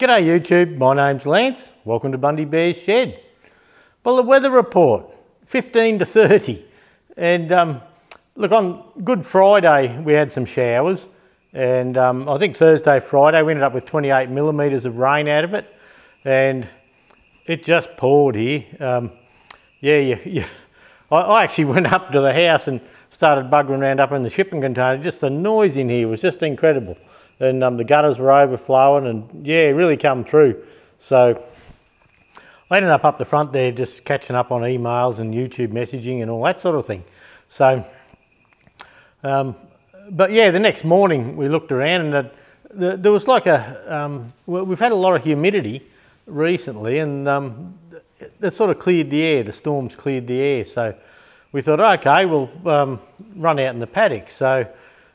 G'day YouTube, my name's Lance. Welcome to Bundy Bear's Shed. Well, the weather report, 15 to 30. And look, on Good Friday we had some showers, and I think Thursday, Friday we ended up with 28 millimetres of rain out of it, and it just poured here. I actually went up to the house and started buggering around up in the shipping container. Just the noise in here was just incredible. And the gutters were overflowing, and yeah, it really come through. So I ended up the front there just catching up on emails and YouTube messaging and all that sort of thing. So, but yeah, the next morning we looked around, and there was like we've had a lot of humidity recently, and that sort of cleared the air, the storms cleared the air. So we thought, okay, we'll run out in the paddock. So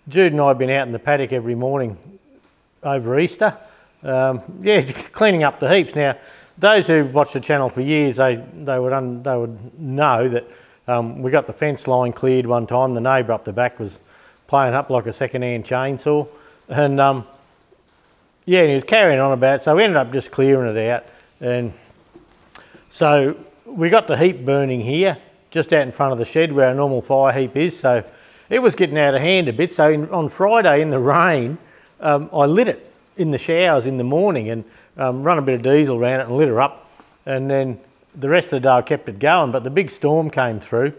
Jude and I have been out in the paddock every morning over Easter, yeah, cleaning up the heaps. Now, those who watched the channel for years, they would know that we got the fence line cleared one time. The neighbour up the back was playing up like a second-hand chainsaw, and yeah, and he was carrying on about it. So we ended up just clearing it out, and so we got the heap burning here, just out in front of the shed where our normal fire heap is. So it was getting out of hand a bit. So on Friday in the rain, I lit it in the showers in the morning, and run a bit of diesel around it and lit her up. And then the rest of the day I kept it going, but the big storm came through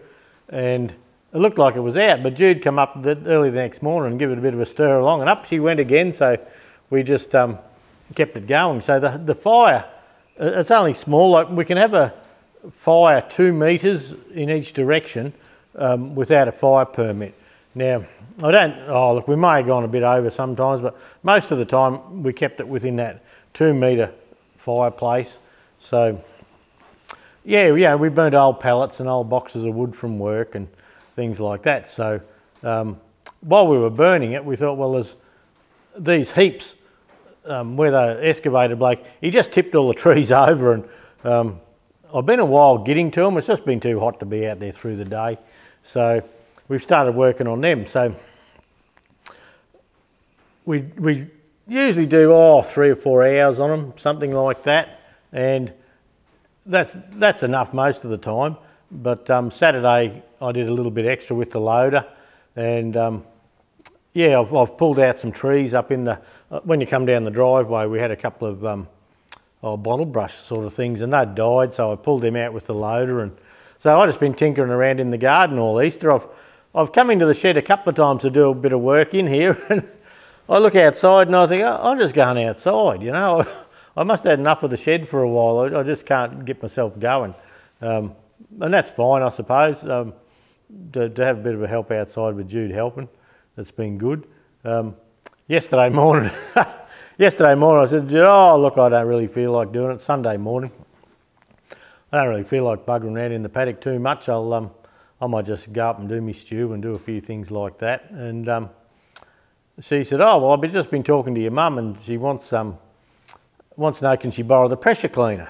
and it looked like it was out, but Jude come up early the next morning and give it a bit of a stir along, and up she went again. So we just kept it going. So the fire, it's only small. Like, we can have a fire 2 metres in each direction without a fire permit. Now, look, we may have gone a bit over sometimes, but most of the time we kept it within that 2 metre fireplace. So yeah, we burnt old pallets and old boxes of wood from work and things like that. So while we were burning it, we thought, well, there's these heaps where the excavator bloke, he just tipped all the trees over, and I've been a while getting to them. It's just been too hot to be out there through the day. So we've started working on them. So we usually do 3 or 4 hours on them, something like that, and that's enough most of the time. But Saturday I did a little bit extra with the loader, and yeah, I've pulled out some trees up in the when you come down the driveway. We had a couple of bottle brush sort of things, and they'd died, so I pulled them out with the loader. And so I've just been tinkering around in the garden all Easter. I've come into the shed a couple of times to do a bit of work in here, and I look outside and I think, oh, I'm just going outside, you know. I must have had enough of the shed for a while. I just can't get myself going. And that's fine, I suppose, to have a bit of a help outside with Jude helping. That's been good. Yesterday morning I said, Jude, oh, look, I don't really feel like doing it. Sunday morning, I don't really feel like buggering around in the paddock too much. I might just go up and do my stew and do a few things like that. And she said, oh, well, I've just been talking to your mum, and she wants to know, can she borrow the pressure cleaner?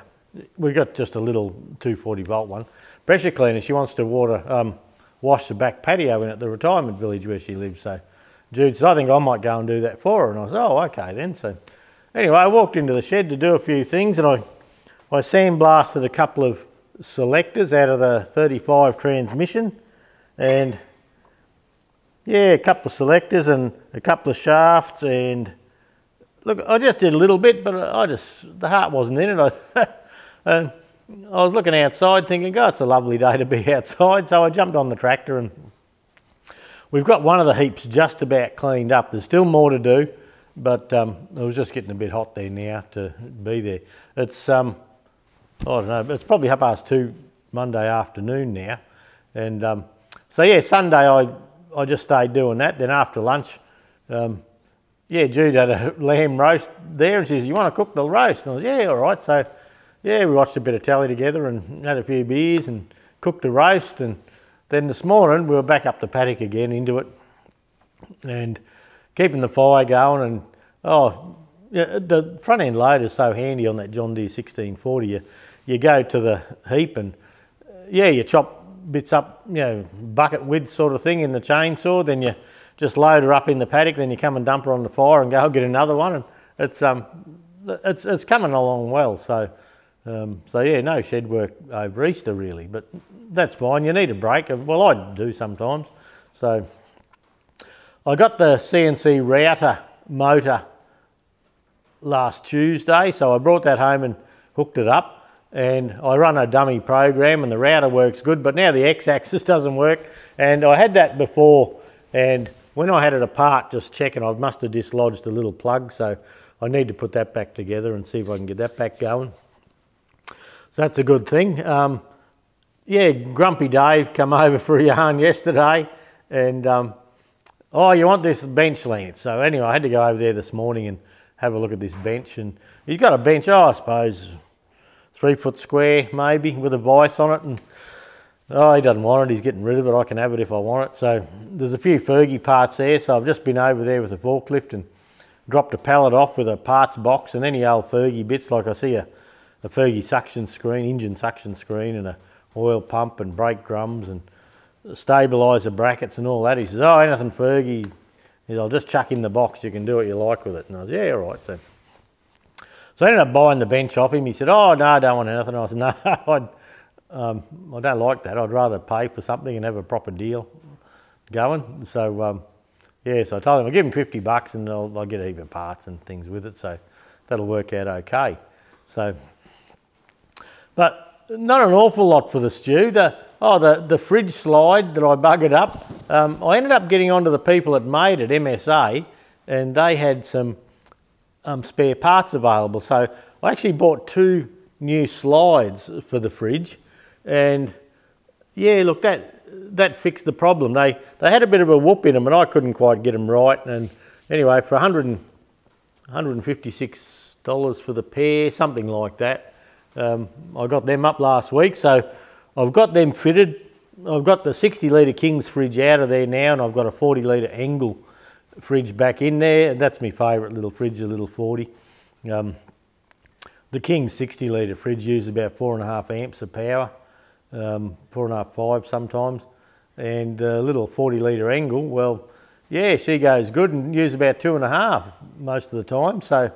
We got just a little 240 volt one pressure cleaner. She wants to wash the back patio in at the retirement village where she lives. So Jude said, I think I might go and do that for her. And I said, oh, okay then. So anyway, I walked into the shed to do a few things, and I sandblasted a couple of selectors out of the 35 transmission, and yeah, a couple of selectors and a couple of shafts. And look, I just did a little bit, but the heart wasn't in it. And I was looking outside thinking, God, it's a lovely day to be outside. So I jumped on the tractor, and we've got one of the heaps just about cleaned up. There's still more to do, but it was just getting a bit hot there now to be there. It's I don't know, it's probably 2:30 Monday afternoon now. And so yeah, Sunday I just stayed doing that. Then after lunch, yeah, Jude had a lamb roast there, and she says, you want to cook the roast? And I was, yeah, all right. So yeah, we watched a bit of telly together and had a few beers and cooked the roast. And then this morning we were back up the paddock again into it and keeping the fire going. And oh, yeah, the front end loader is so handy on that John Deere 1640. You go to the heap, and yeah, you chop bits up, you know, bucket width sort of thing in the chainsaw, then you just load her up in the paddock, then you come and dump her on the fire and go get another one. And it's it's coming along well. So yeah, no shed work over Easter really, but that's fine. You need a break. Well, I do sometimes. So I got the CNC router motor last Tuesday, so I brought that home and hooked it up, and I run a dummy program and the router works good, but now the X-axis doesn't work, and I had that before, and when I had it apart just checking, I must have dislodged the little plug, so I need to put that back together and see if I can get that back going. So that's a good thing. Yeah, Grumpy Dave come over for a yarn yesterday, and oh, you want this bench length. So anyway, I had to go over there this morning and have a look at this bench, and he's got a bench, oh, I suppose 3 foot square maybe, with a vise on it, and oh, he doesn't want it, he's getting rid of it, I can have it if I want it. So there's a few Fergie parts there, so I've just been over there with a forklift and dropped a pallet off with a parts box and any old Fergie bits, like I see a Fergie suction screen, engine suction screen, and a oil pump and brake drums and stabiliser brackets and all that. He says, oh, anything Fergie, he says, I'll just chuck in the box, you can do what you like with it. And I was, yeah, all right. So I ended up buying the bench off him. He said, oh, no, I don't want anything. I said, no, I don't like that. I'd rather pay for something and have a proper deal going. So, yeah, so I told him I'll give him $50 and I'll get a heap of parts and things with it. So that'll work out okay. So, but not an awful lot for the stew. The fridge slide that I buggered up, I ended up getting onto the people that made it, MSA, and they had some spare parts available. So I actually bought 2 new slides for the fridge, and yeah, look, that fixed the problem. They had a bit of a whoop in them and I couldn't quite get them right, and anyway, for $156 for the pair, something like that, I got them up last week, so I've got them fitted. I've got the 60 litre King's fridge out of there now, and I've got a 40 litre Engel fridge back in there. That's my favourite little fridge, a little 40. The King's 60 litre fridge uses about 4.5 amps of power, 4.5, 5 sometimes, and the little 40 litre Engel, well, yeah, she goes good and uses about 2.5 most of the time. So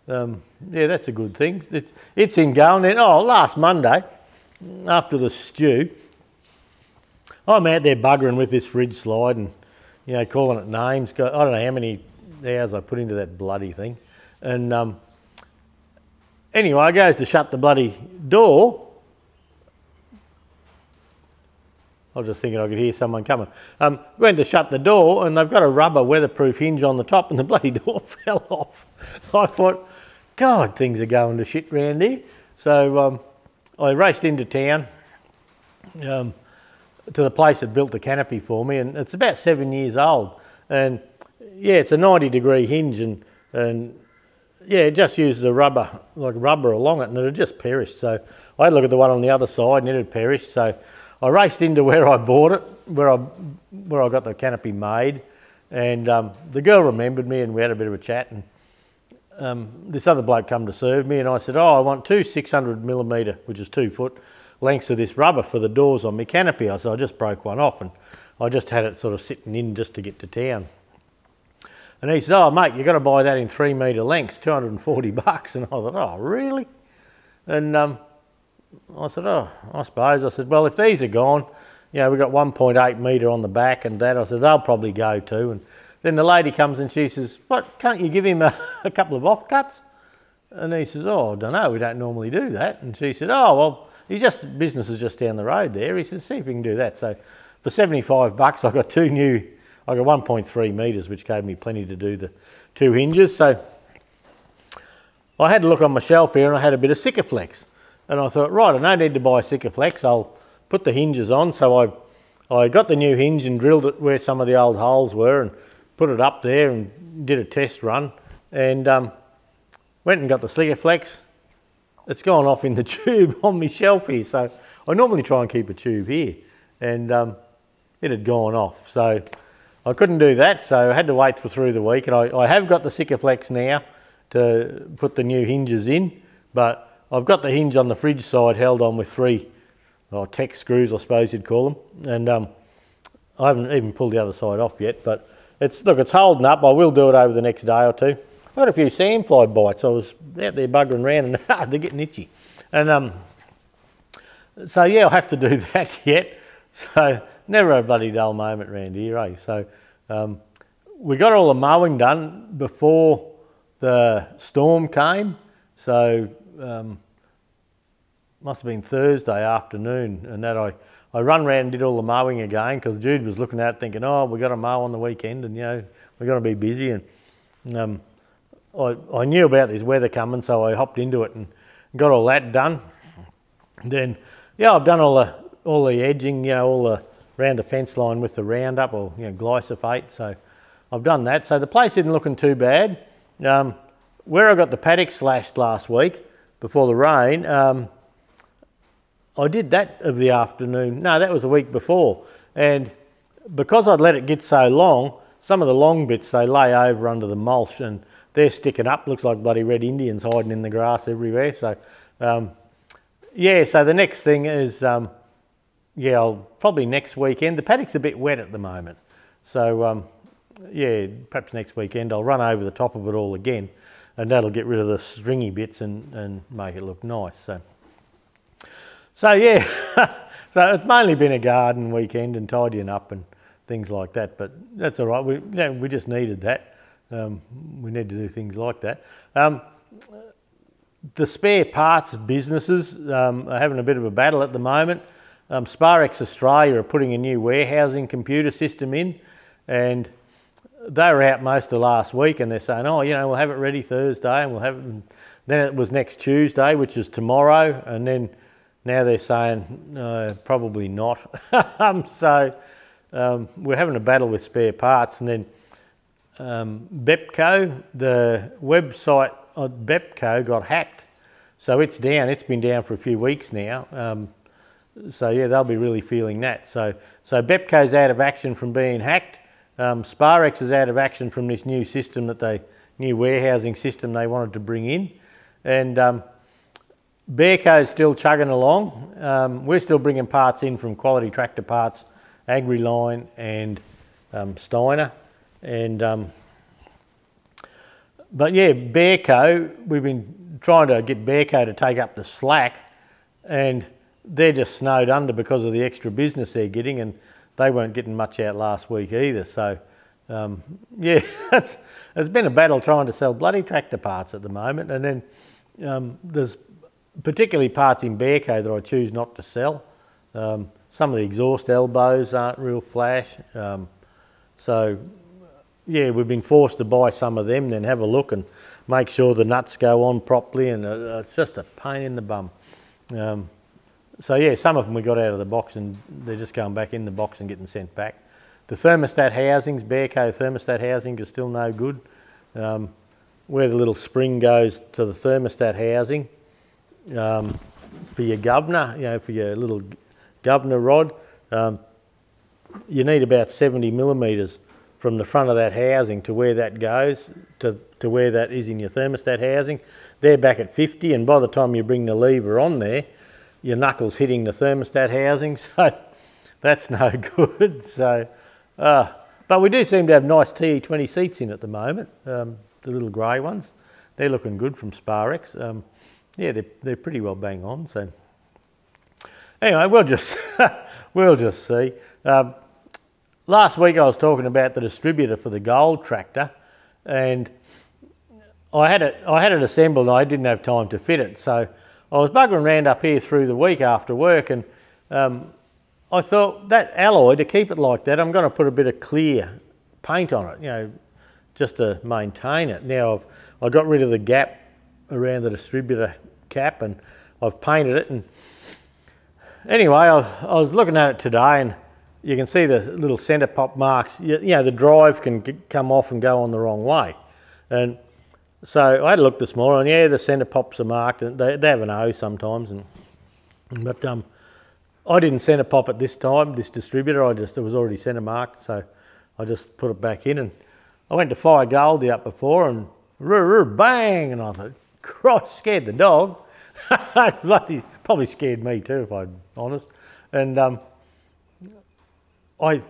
yeah, that's a good thing. It's in going. Then, oh, last Monday after the stew, I'm out there buggering with this fridge slide and, you know, calling it names. I don't know how many hours I put into that bloody thing. And anyway, I goes to shut the bloody door. I was just thinking I could hear someone coming. Went to shut the door and they've got a rubber weatherproof hinge on the top and the bloody door fell off. I thought, God, things are going to shit round here. So I raced into town to the place that built the canopy for me, and it's about 7 years old. And yeah, it's a 90-degree hinge, and yeah, it just uses a rubber, like rubber along it, and it had just perished. So I had a look at the one on the other side and it had perished. So I raced into where I bought it, where I got the canopy made, and the girl remembered me and we had a bit of a chat, and this other bloke come to serve me, and I said, oh, I want 2 600mm, which is 2 foot, lengths of this rubber for the doors on my canopy. So I just broke one off and I just had it sort of sitting in just to get to town. And he said, oh mate, you've got to buy that in 3 metre lengths, $240. And I thought, oh really? And I said, oh, I suppose. I said, well, if these are gone, you know, we've got 1.8 metre on the back and that. I said, they'll probably go too. And then the lady comes and she says, what, can't you give him a couple of offcuts? And he says, oh, I don't know, we don't normally do that. And she said, oh, well, business is just down the road there. He says, see if you can do that. So for $75, I got 1.3 metres, which gave me plenty to do the 2 hinges. So I had to look on my shelf here and I had a bit of Sikaflex. And I thought, right, I don't need to buy Sikaflex, I'll put the hinges on. So I got the new hinge and drilled it where some of the old holes were and put it up there and did a test run, and went and got the Sikaflex. It's gone off in the tube on my shelf here. So I normally try and keep a tube here, and it had gone off. So I couldn't do that, so I had to wait through the week, and I have got the Sikaflex now to put the new hinges in, but I've got the hinge on the fridge side held on with 3 tech screws, I suppose you'd call them, and I haven't even pulled the other side off yet, but it's holding up. I will do it over the next day or two. got a few sandfly bites. I was out there buggering around and they're getting itchy. And so yeah, I'll have to do that yet. So never a bloody dull moment around here, eh? So we got all the mowing done before the storm came. So must have been Thursday afternoon, and that I run around and did all the mowing again because Jude was looking at it thinking, oh, we got to mow on the weekend, and you know, we're going to be busy. And I knew about this weather coming, so I hopped into it and got all that done. And then, yeah, I've done all the edging, you know, all the around the fence line with the Roundup, or you know, glyphosate. So I've done that. So the place isn't looking too bad. Where I got the paddock slashed last week before the rain, I did that of the afternoon. No, that was a week before. And because I'd let it get so long, some of the long bits, they lay over under the mulch and they're sticking up. Looks like bloody red Indians hiding in the grass everywhere. So, yeah, so the next thing is, yeah, I'll probably next weekend. The paddock's a bit wet at the moment. So, yeah, perhaps next weekend I'll run over the top of it all again, and that'll get rid of the stringy bits and make it look nice. So yeah, so it's mainly been a garden weekend and tidying up and things like that, but that's all right. We just needed that. We need to do things like that. The spare parts businesses are having a bit of a battle at the moment. Sparex Australia are putting a new warehousing computer system in, and they were out most of last week, and they're saying, oh, you know, we'll have it ready Thursday, and we'll have it. And then it was next Tuesday, which is tomorrow, and then now they're saying probably not. So we're having a battle with spare parts. And then Bepco, the website of Bepco got hacked. So it's down. It's been down for a few weeks now. So yeah, they'll be really feeling that. So Bepco's out of action from being hacked. Sparex is out of action from this new system new warehousing system they wanted to bring in. And Bearco's still chugging along. We're still bringing parts in from Quality Tractor Parts, Agriline and Steiner. And but yeah, Bearco, we've been trying to get Bearco to take up the slack, and they're just snowed under because of the extra business they're getting, and they weren't getting much out last week either. So yeah, it's been a battle trying to sell bloody tractor parts at the moment. And then there's particularly parts in Bearco that I choose not to sell. Some of the exhaust elbows aren't real flash. So yeah, we've been forced to buy some of them, then have a look and make sure the nuts go on properly, and it's just a pain in the bum. So yeah, some of them we got out of the box and they're just going back in the box and getting sent back. The thermostat housings, Bearco thermostat housing is still no good. Where the little spring goes to the thermostat housing, for your governor, you know, for your little governor rod, you need about 70 millimetres from the front of that housing to where that goes, to where that is in your thermostat housing. They're back at 50, and by the time you bring the lever on there, your knuckles hitting the thermostat housing, so that's no good. So, but we do seem to have nice TE20 seats in at the moment, the little grey ones. They're looking good from Sparex. Yeah, they're pretty well bang on. So anyway, we'll just see. Last week I was talking about the distributor for the gold tractor, and I had it assembled and I didn't have time to fit it. So I was buggering around up here through the week after work, and I thought that alloy, to keep it like that, I'm going to put a bit of clear paint on it, you know, just to maintain it. Now I got rid of the gap around the distributor cap, and I've painted it. And anyway, I was looking at it today, and you can see the little centre pop marks. You know, the drive can come off and go on the wrong way. And so I had a look this morning, and yeah, the centre pops are marked, and they have an O sometimes. But I didn't centre pop it this time, this distributor. It was already centre marked, so I just put it back in. And I went to fire Goldie up before, and bang! And I thought, Christ, scared the dog. Probably scared me too, if I'm honest. And I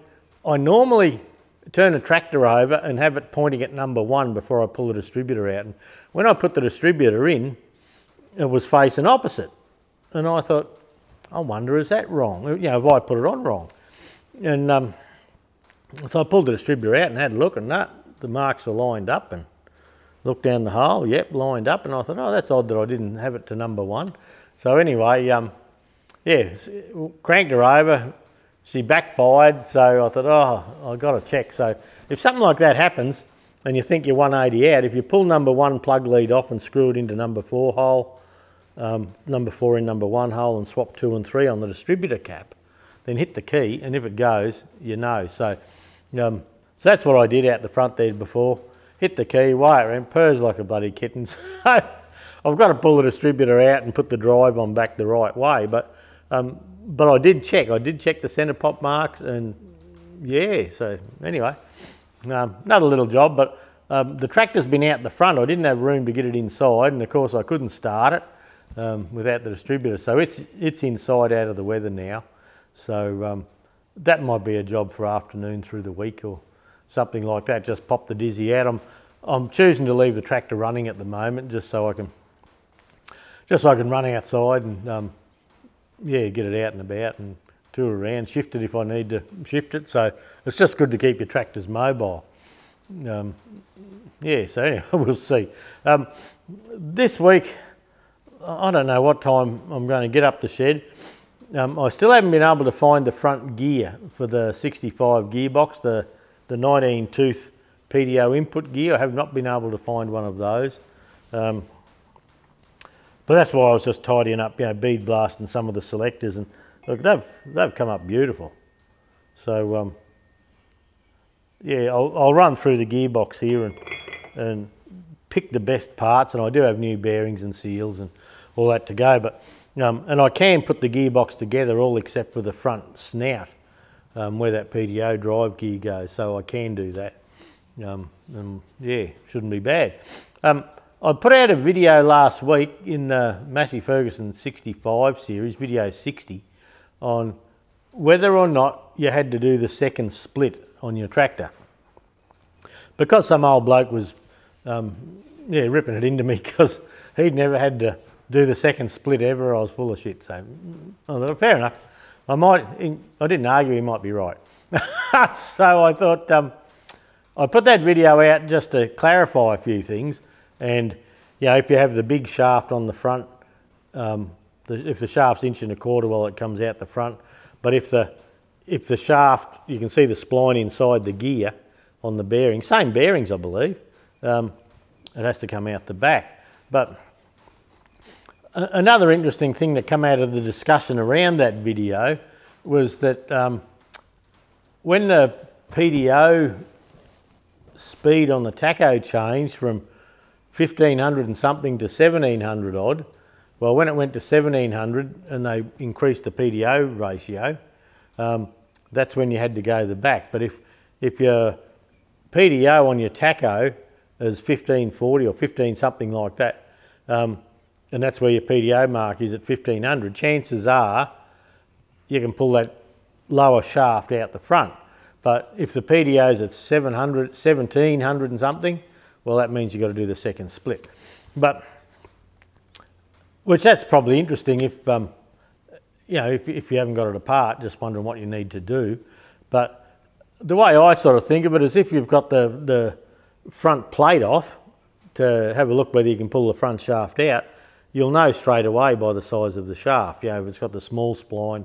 normally turn the tractor over and have it pointing at number 1 before I pull the distributor out. And when I put the distributor in, it was facing opposite. And I thought, I wonder, is that wrong? You know, have I put it on wrong? And so I pulled the distributor out and had a look, and the marks were lined up, and looked down the hole, yep, lined up, and I thought, oh, that's odd that I didn't have it to number 1. So anyway, yeah, cranked her over, she backfired, so I thought, oh, I've got to check. So if something like that happens and you think you're 180 out, if you pull number 1 plug lead off and screw it into number 4 hole, number 4 in number 1 hole, and swap 2 and 3 on the distributor cap, then hit the key, and if it goes, you know. So, so that's what I did out the front there before. Hit the key, wire and purrs like a bloody kitten. So I've got to pull the distributor out and put the drive on back the right way. But I did check. I did check the centre pop marks, and yeah. So anyway, another little job. But the tractor's been out the front. I didn't have room to get it inside, and of course I couldn't start it without the distributor. So it's inside out of the weather now. So that might be a job for afternoon through the week or something like that. Just pop the dizzy out. I'm choosing to leave the tractor running at the moment, just so I can run outside and yeah, get it out and about and tour around, shift it if I need to shift it. So it's just good to keep your tractors mobile. Yeah, so anyway, we'll see. This week, I don't know what time I'm going to get up the shed. I still haven't been able to find the front gear for the 65 gearbox, the 19 tooth PDO input gear. I have not been able to find one of those. But that's why I was just tidying up, you know, bead blasting some of the selectors, and look, they've come up beautiful. So yeah, I'll run through the gearbox here and pick the best parts, and I do have new bearings and seals and all that to go. But and I can put the gearbox together all except for the front snout, where that PDO drive gear goes, so I can do that. And yeah, shouldn't be bad. I put out a video last week in the Massey Ferguson 65 series, video 60, on whether or not you had to do the second split on your tractor. Because some old bloke was yeah, ripping it into me because he'd never had to do the second split ever, I was full of shit. So I thought, fair enough. I didn't argue, he might be right. So I thought I put that video out just to clarify a few things. And you know, if you have the big shaft on the front, if the shaft's 1.25 inches, well, it comes out the front. But if the shaft, you can see the spline inside the gear on the bearing, same bearings I believe, it has to come out the back. But another interesting thing that came out of the discussion around that video was that when the PDO speed on the tacho changed from 1500 and something to 1700 odd, well, when it went to 1700 and they increased the PDO ratio, that's when you had to go the back. But if your PDO on your tacho is 1540 or 15 something like that, and that's where your PDO mark is at 1500, chances are you can pull that lower shaft out the front. But if the PDO is at 700, 1700 and something, well, that means you've got to do the second split. But, which that's probably interesting if, you know, if you haven't got it apart, just wondering what you need to do. But the way I sort of think of it is if you've got the front plate off to have a look whether you can pull the front shaft out, you'll know straight away by the size of the shaft. You know, if it's got the small spline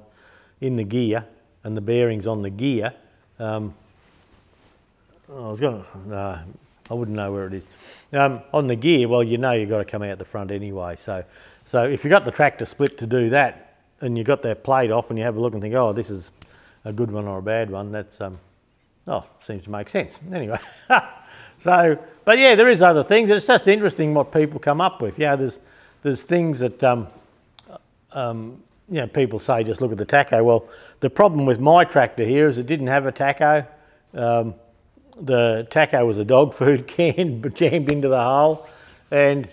in the gear and the bearings on the gear, I wouldn't know where it is. On the gear, well, you know you've got to come out the front anyway. So if you've got the tractor split to do that and you've got that plate off and you have a look and think, oh, this is a good one or a bad one, that's, oh, seems to make sense. Anyway, so, but yeah, there is other things. It's just interesting what people come up with. Yeah, there's things that, you know, people say just look at the tacho. Well, the problem with my tractor here is it didn't have a tacho. The tacho was a dog food can jammed into the hole, and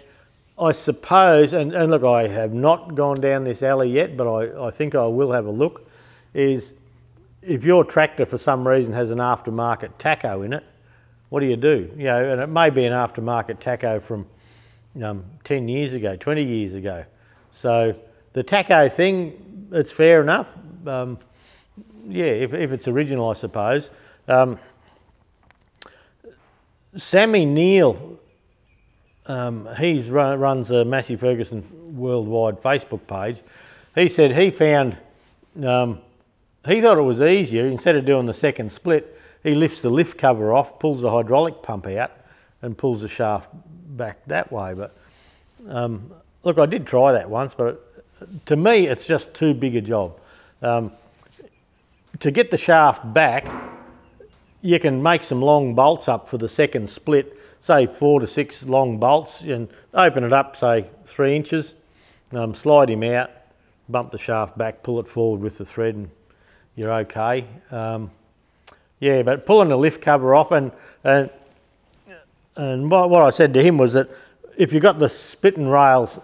I suppose, and look, I have not gone down this alley yet, but I think I will have a look, is if your tractor for some reason has an aftermarket tacho in it, what do? You know, and it may be an aftermarket tacho from 10 years ago, 20 years ago. So the tacho thing, it's fair enough. Yeah, if it's original, I suppose. Sammy Neal, he runs a Massey Ferguson worldwide Facebook page. He said he found, he thought it was easier, instead of doing the second split, he lifts the lift cover off, pulls the hydraulic pump out and pulls the shaft back that way. But look, I did try that once, but to me it's just too big a job. To get the shaft back, you can make some long bolts up for the second split, say 4 to 6 long bolts, and open it up, say 3 inches, slide him out, bump the shaft back, pull it forward with the thread, and you're okay. Yeah, but pulling the lift cover off, and what I said to him was that if you've got the splitting rails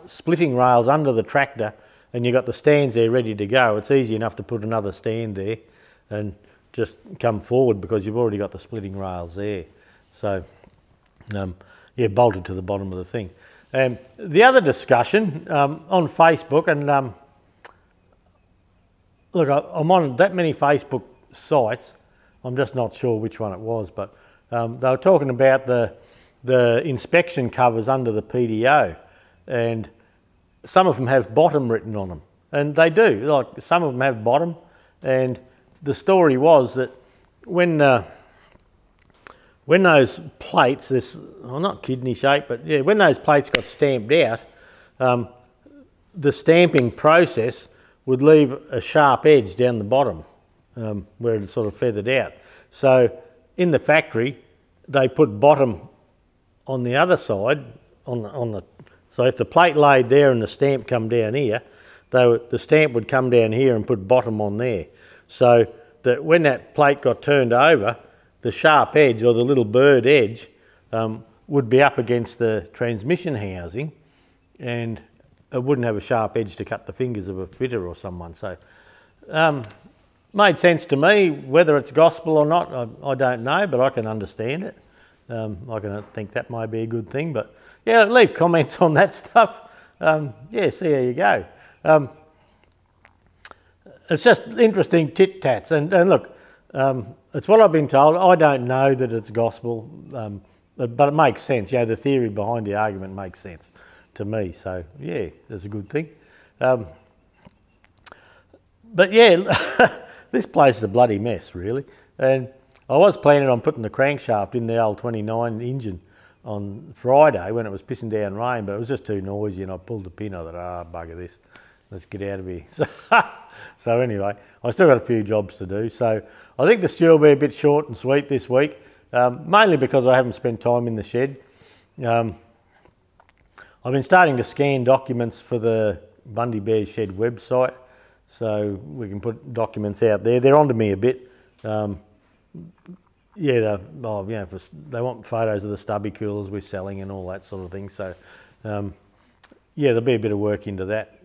under the tractor and you've got the stands there ready to go, it's easy enough to put another stand there and just come forward because you've already got the splitting rails there. So, yeah, bolted to the bottom of the thing. The other discussion on Facebook, and look, I'm on that many Facebook sites, I'm just not sure which one it was, but they were talking about the inspection covers under the PDO, and some of them have bottom written on them, and they do. Like, some of them have bottom, and the story was that when those plates, well, not kidney shape, but yeah, when those plates got stamped out, the stamping process would leave a sharp edge down the bottom where it sort of feathered out. So in the factory, they put bottom on the other side, so if the plate laid there and the stamp come down here, the stamp would come down here and put bottom on there. So that when that plate got turned over, the sharp edge, or the little bird edge, would be up against the transmission housing, and it wouldn't have a sharp edge to cut the fingers of a fitter or someone. So made sense to me. Whether it's gospel or not, I don't know, but I can understand it. I can think that might be a good thing, but yeah, leave comments on that stuff. Yeah, see how you go. It's just interesting tit-tats, and look, it's what I've been told. I don't know that it's gospel, but it makes sense. You know, the theory behind the argument makes sense to me, so yeah, that's a good thing. But yeah, this place is a bloody mess, really, and I was planning on putting the crankshaft in the old 29 engine on Friday when it was pissing down rain, but it was just too noisy, and I pulled the pin. I thought, bugger this, let's get out of here. So anyway, I still got a few jobs to do, so I think the stew will be a bit short and sweet this week, mainly because I haven't spent time in the shed. I've been starting to scan documents for the Bundy Bear Shed website, so we can put documents out there. They're onto me a bit. Yeah, they want photos of the stubby coolers we're selling and all that sort of thing. So, yeah, there'll be a bit of work into that.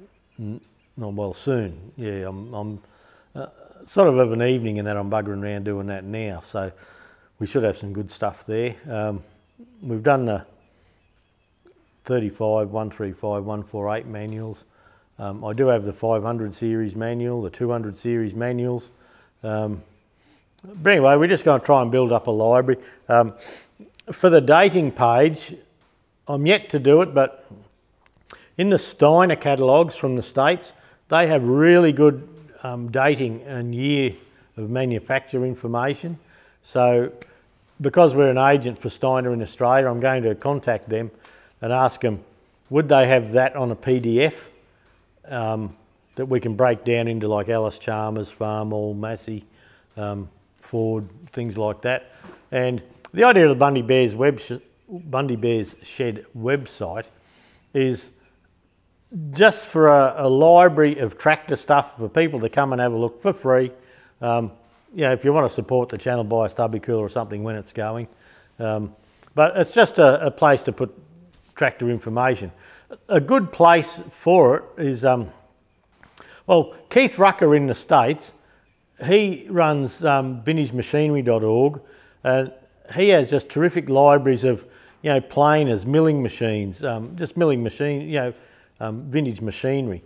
Well, soon. Yeah, I'm sort of an evening in that I'm buggering around doing that now. So we should have some good stuff there. We've done the 35, 135, 148 manuals. I do have the 500 series manual, the 200 series manuals. But anyway, we're just going to try and build up a library. For the dating page, I'm yet to do it, but in the Steiner catalogues from the States, they have really good dating and year of manufacture information. So because we're an agent for Steiner in Australia, I'm going to contact them and ask them, would they have that on a PDF that we can break down into, like Alice Chalmers, Farmall, Massey, Ford, things like that. And the idea of the Bundy Bear's Shed website is just for a library of tractor stuff for people to come and have a look for free. You know, if you want to support the channel, buy a stubby cooler or something when it's going. But it's just a place to put tractor information. A good place for it is, well, Keith Rucker in the States he runs vintagemachinery.org, and he has just terrific libraries of, you know, planers, milling machines, just milling machine, you know, vintage machinery.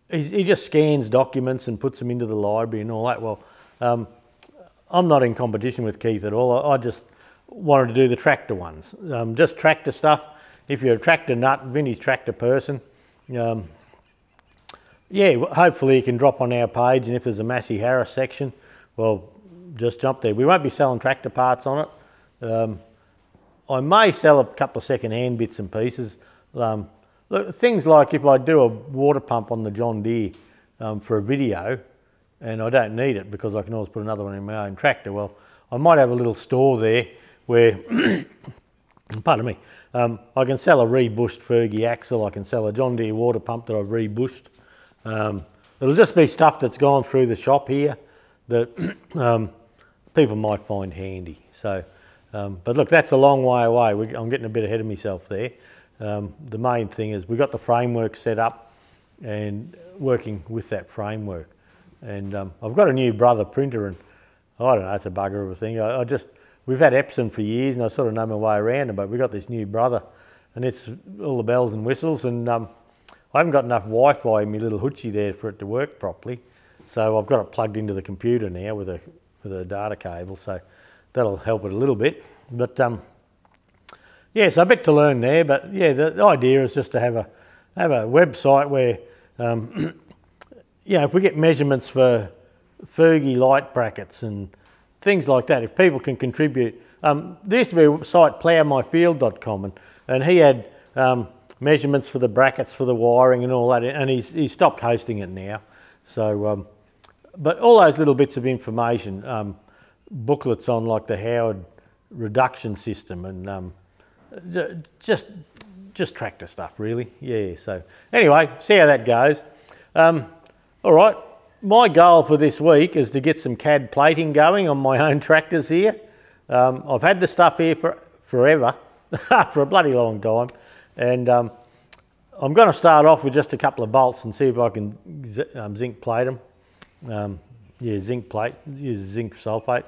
He just scans documents and puts them into the library and all that. Well, I'm not in competition with Keith at all. I just wanted to do the tractor ones, just tractor stuff. If you're a tractor nut, vintage tractor person, yeah, hopefully you can drop on our page, and if there's a Massey Harris section, well, just jump there. We won't be selling tractor parts on it. I may sell a couple of second-hand bits and pieces. Look, things like if I do a water pump on the John Deere for a video, and I don't need it because I can always put another one in my own tractor, well, I might have a little store there where, pardon me, I can sell a rebushed Fergie axle, I can sell a John Deere water pump that I've rebushed. It'll just be stuff that's gone through the shop here that people might find handy. So, but look, that's a long way away. I'm getting a bit ahead of myself there. The main thing is we got the framework set up and working with that framework. And I've got a new Brother printer, and I don't know, it's a bugger of a thing. We've had Epson for years, and I sort of know my way around it, but we got this new Brother, and it's all the bells and whistles, and I haven't got enough Wi-Fi in my little hoochie there for it to work properly. So I've got it plugged into the computer now with a data cable, so that'll help it a little bit. But yeah, so a bit to learn there, but yeah, the idea is just to have a website where, you know, if we get measurements for Fergie light brackets and things like that, if people can contribute. There used to be a site, ploughtmyfield.com, and he had measurements for the brackets for the wiring and all that, and he's stopped hosting it now. So, but all those little bits of information, booklets on like the Howard reduction system, and just tractor stuff really. Yeah, so anyway, see how that goes. All right, my goal for this week is to get some CAD plating going on my own tractors here. I've had the stuff here for forever, for a bloody long time, and I'm going to start off with just a couple of bolts and see if I can zinc plate them. Yeah, zinc plate, use zinc sulfate.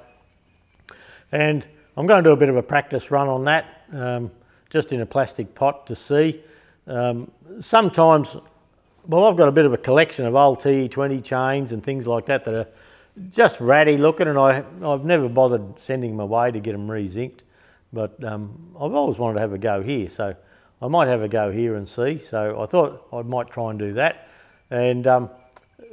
And I'm going to do a bit of a practice run on that, just in a plastic pot to see. Sometimes, well, I've got a bit of a collection of old TE20 chains and things like that that are just ratty looking, and I've never bothered sending them away to get them re-zinced. But I've always wanted to have a go here, so I might have a go here and see. So I thought I might try and do that. And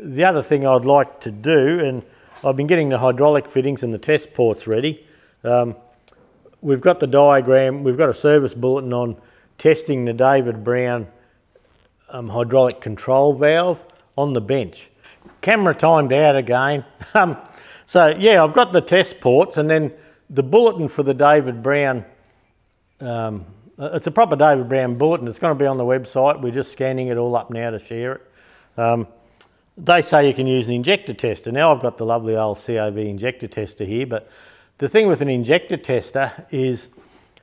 the other thing I'd like to do, and I've been getting the hydraulic fittings and the test ports ready. We've got the diagram, we've got a service bulletin on testing the David Brown hydraulic control valve on the bench. Camera timed out again. So yeah, I've got the test ports, and then the bulletin for the David Brown, it's a proper David Brown bulletin. It's going to be on the website. We're just scanning it all up now to share it. They say you can use an injector tester. Now I've got the lovely old CAV injector tester here, but the thing with an injector tester is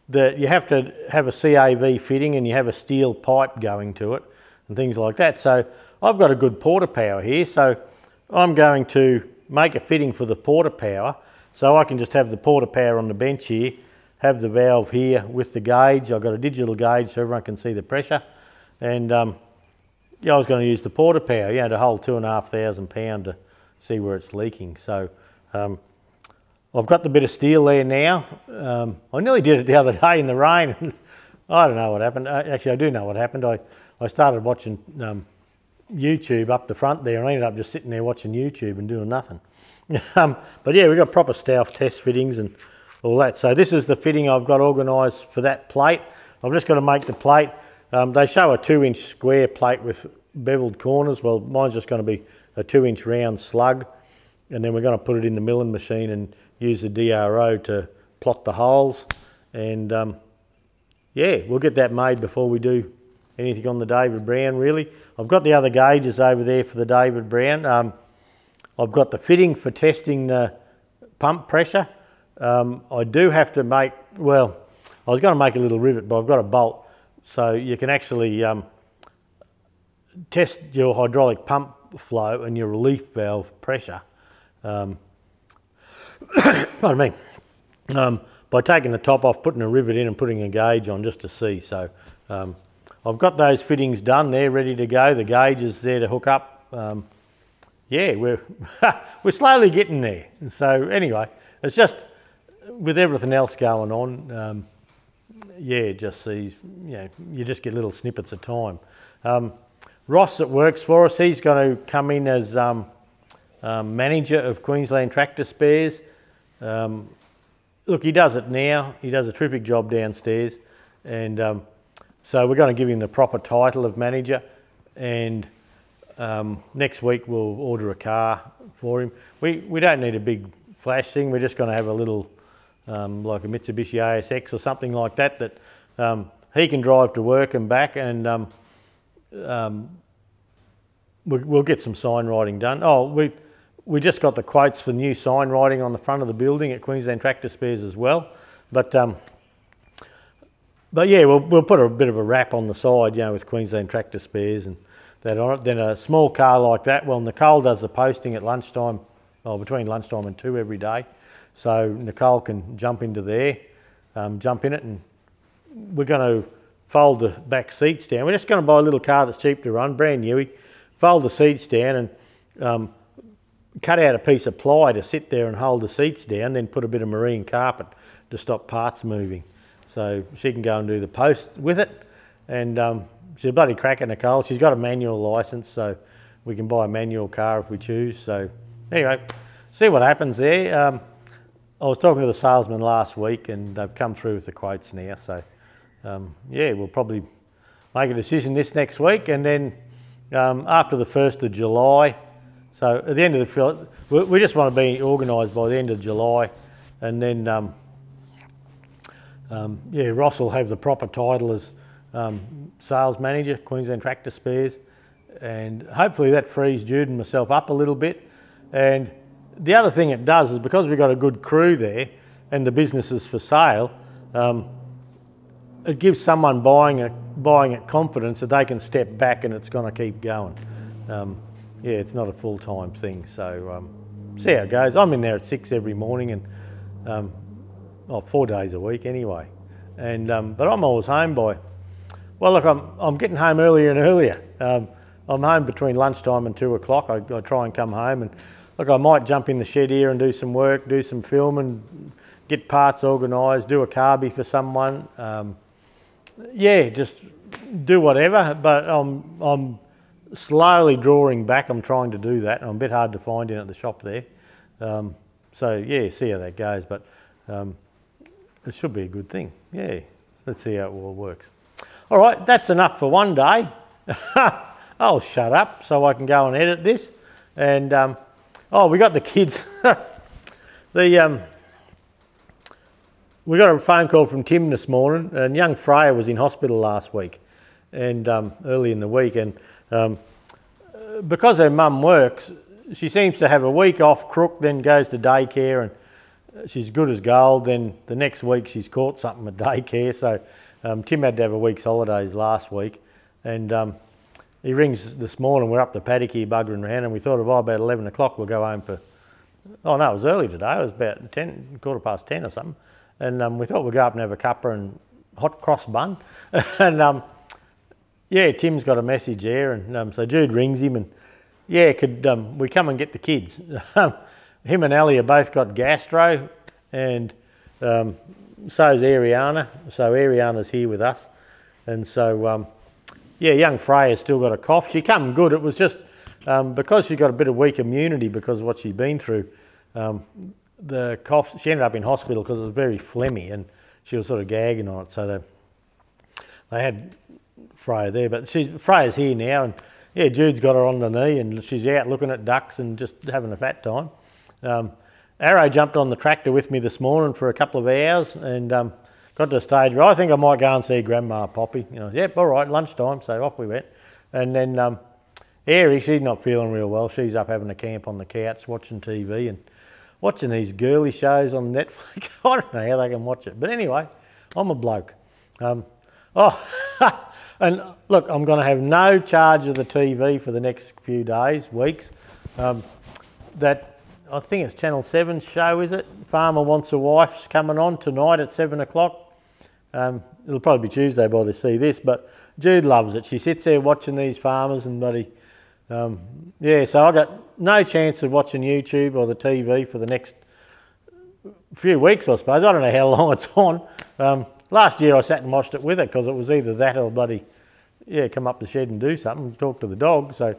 that you have to have a CAV fitting and you have a steel pipe going to it and things like that. So I've got a good porter power here, so I'm going to make a fitting for the porter power, so I can just have the porter power on the bench here, have the valve here with the gauge. I've got a digital gauge so everyone can see the pressure, and yeah, I was going to use the porter power, you know, to hold 2,500 pound to see where it's leaking. So I've got the bit of steel there now. I nearly did it the other day in the rain. I don't know what happened. Actually, I do know what happened. I started watching YouTube up the front there, and I ended up just sitting there watching YouTube and doing nothing. But yeah, we've got proper Stouff test fittings and all that. So this is the fitting I've got organised for that plate. I've just got to make the plate. They show a 2-inch square plate with beveled corners. Well, mine's just going to be a 2-inch round slug, and then we're going to put it in the milling machine and use the DRO to plot the holes. And yeah, we'll get that made before we do anything on the David Brown really. I've got the other gauges over there for the David Brown. I've got the fitting for testing the pump pressure. I do have to make, well, I was going to make a little rivet, but I've got a bolt, so you can actually test your hydraulic pump flow and your relief valve pressure, pardon me, by taking the top off, putting a rivet in and putting a gauge on just to see. So I've got those fittings done, they're ready to go. The gauge is there to hook up. Yeah, we're slowly getting there. So anyway, it's just with everything else going on, yeah, it just sees, you know, you just get little snippets of time. Ross that works for us, he's going to come in as manager of Queensland Tractor Spares. Look, he does it now. He does a terrific job downstairs, and so we're going to give him the proper title of manager, and next week we'll order a car for him. We don't need a big flash thing. We're just going to have a little like a Mitsubishi ASX or something like that that he can drive to work and back, and we'll get some sign writing done. Oh, we just got the quotes for new sign writing on the front of the building at Queensland Tractor Spares as well, but yeah, we'll put a bit of a wrap on the side, you know, with Queensland Tractor Spares and that on it. Then a small car like that, well, Nicole does the posting at lunchtime, or between lunchtime and 2 every day. So Nicole can jump into there, jump in it, and we're going to fold the back seats down. We're just going to buy a little car that's cheap to run, brand newy, fold the seats down and cut out a piece of ply to sit there and hold the seats down, then put a bit of marine carpet to stop parts moving. So she can go and do the post with it, and she's a bloody cracker, Nicole. She's got a manual licence, so we can buy a manual car if we choose. So anyway, see what happens there. I was talking to the salesman last week, and they've come through with the quotes now. So yeah, we'll probably make a decision this next week, and then after the 1st of July, so at the end of the, we just want to be organised by the end of July, and then yeah, Ross will have the proper title as sales manager, Queensland Tractor Spares, and hopefully that frees Jude and myself up a little bit. And the other thing it does is, because we've got a good crew there and the business is for sale, it gives someone buying it confidence that they can step back and it's going to keep going. Yeah, it's not a full-time thing, so see how it goes. I'm in there at 6 every morning, and well, 4 days a week anyway. And but I'm always home by, well, look, I'm getting home earlier and earlier. I'm home between lunchtime and 2 o'clock. I try and come home, and look, I might jump in the shed here and do some work, do some filming, get parts organised, do a carby for someone. Yeah, just do whatever. But I'm slowly drawing back. I'm trying to do that. I'm a bit hard to find in at the shop there. So yeah, see how that goes. But it should be a good thing. Yeah, let's see how it all works. All right, that's enough for one day. I'll shut up so I can go and edit this. And oh, we got the kids. We got a phone call from Tim this morning, and young Freya was in hospital last week, and early in the week, and because her mum works, she seems to have a week off crook, then goes to daycare, and she's good as gold. Then the next week she's caught something at daycare, so Tim had to have a week's holidays last week, and he rings this morning. We're up the paddock here buggering around, and we thought about 11 o'clock we'll go home for, oh no, it was early today, it was about 10, quarter past 10 or something, and we thought we'd go up and have a cuppa and hot cross bun. And yeah, Tim's got a message there, and so Jude rings him, and yeah, could we come and get the kids? Him and Ali have both got gastro, and so's Ariana. So Ariana's here with us, and so yeah, young Freya's still got a cough. She come good. It was just because she got a bit of weak immunity because of what she'd been through. The cough, she ended up in hospital because it was very phlegmy, and she was sort of gagging on it. So they had Freya there, but Freya's here now, and yeah, Jude's got her on the knee, and she's out looking at ducks and just having a fat time. Arrow jumped on the tractor with me this morning for a couple of hours, and got to the stage where I think I might go and see Grandma Poppy. You know, yep, all right, lunchtime, so off we went. And then Airy, she's not feeling real well. She's up having a camp on the couch, watching TV and watching these girly shows on Netflix. I don't know how they can watch it, but anyway, I'm a bloke. Oh, And look, I'm going to have no charge of the TV for the next few days, weeks. That, I think it's Channel 7's show, is it? Farmer Wants a Wife's coming on tonight at 7 o'clock. It'll probably be Tuesday by the see this, but Jude loves it. She sits there watching these farmers and bloody, yeah, so I got no chance of watching YouTube or the TV for the next few weeks, I suppose. I don't know how long it's on. Last year I sat and watched it with her because it was either that or bloody, yeah, come up the shed and do something, talk to the dog. So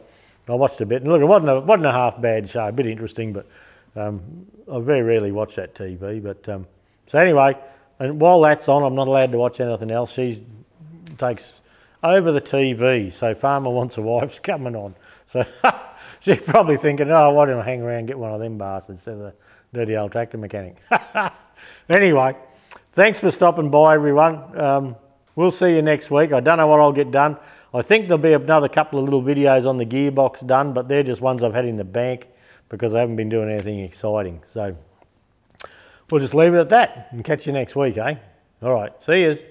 I watched a bit. And look, it wasn't a half bad show, a bit interesting, but I very rarely watch that TV. But so anyway, and while that's on, I'm not allowed to watch anything else. She takes over the TV. So Farmer Wants a Wife's coming on. So she's probably thinking, oh, why don't I hang around and get one of them bastards instead of the dirty old tractor mechanic. Anyway, thanks for stopping by, everyone. We'll see you next week. I don't know what I'll get done. I think there'll be another couple of little videos on the gearbox done, but they're just ones I've had in the bank because I haven't been doing anything exciting. So we'll just leave it at that and catch you next week, eh? All right, see yous.